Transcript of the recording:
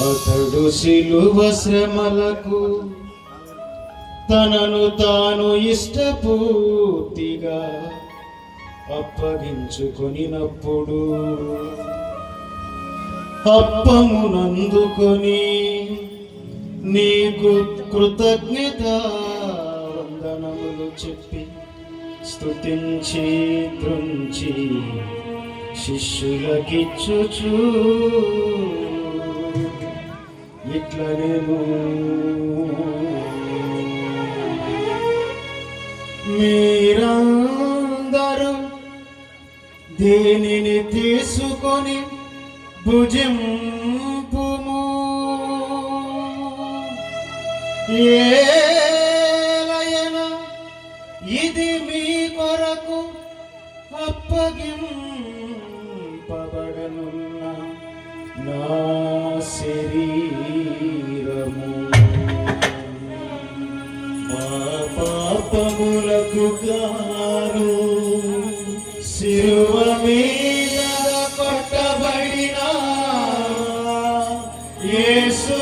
అతడు శిలువ శ్రమలకు తనను తాను ఇష్టపూర్తిగా అప్పగించుకొనినప్పుడు అప్పమునందుకొని నీకు కృతజ్ఞత వందనములు చెప్పి స్తుతించి త్రుంచి శిష్యులకిచ్చుచు ఇట్లా నేను మీరందరూ దీనిని తీసుకొని భుజింపుము. ఏలయనా ఇది మీ కొరకు అప్పగింపబడనున్న నా శరీరము. మా పాపములకు గాను శిలువ మీద కొట్టబడిన యేసు